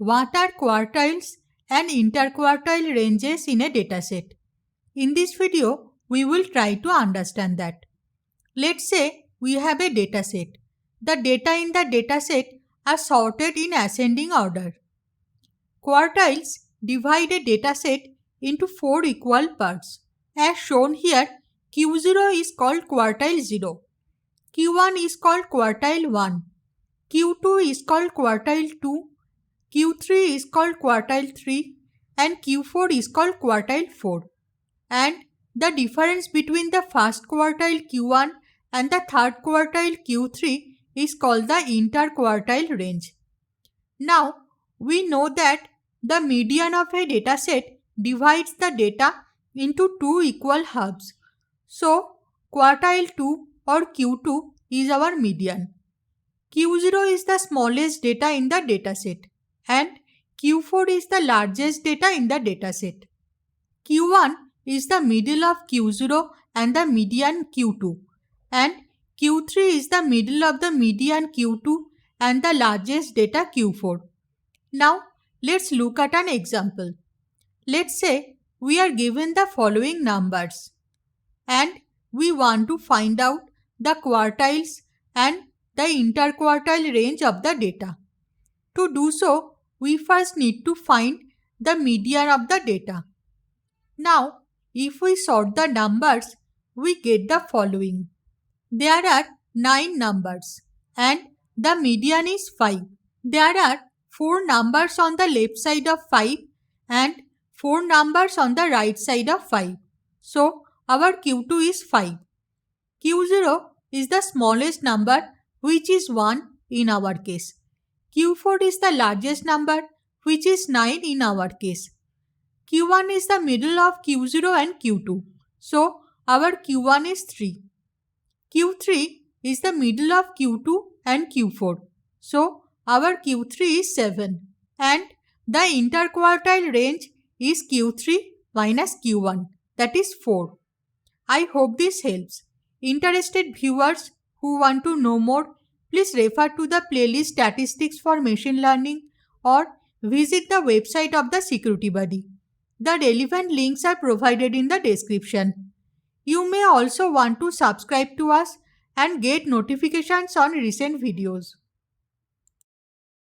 What are quartiles and interquartile ranges in a dataset? In this video, we will try to understand that. Let's say we have a dataset. The data in the dataset are sorted in ascending order. Quartiles divide a dataset into 4 equal parts. As shown here, Q0 is called quartile 0, Q1 is called quartile 1, Q2 is called quartile 2, Q3 is called quartile 3 and Q4 is called quartile 4. And the difference between the first quartile Q1 and the third quartile Q3 is called the Inter Quartile Range. Now, we know that the median of a dataset divides the data into 2 equal halves. So, quartile 2 or Q2 is our median. Q0 is the smallest data in the dataset and Q4 is the largest data in the dataset. Q1 is the middle of Q0 and the median Q2, and Q3 is the middle of the median Q2 and the largest data Q4. Now, let's look at an example. Let's say we are given the following numbers and we want to find out the quartiles and the interquartile range of the data. To do so, we first need to find the median of the data. Now, if we sort the numbers, we get the following. There are 9 numbers and the median is 5. There are 4 numbers on the left side of 5 and 4 numbers on the right side of 5. So, our Q2 is 5. Q0 is the smallest number, which is 1 in our case. Q4 is the largest number, which is 9 in our case. Q1 is the middle of Q0 and Q2. So, our Q1 is 3. Q3 is the middle of Q2 and Q4. So, our Q3 is 7. And the interquartile range is Q3 minus Q1, that is 4. I hope this helps. Interested viewers who want to know more, please refer to the playlist Statistics for Machine Learning or visit the website of the Security Buddy. The relevant links are provided in the description. You may also want to subscribe to us and get notifications on recent videos.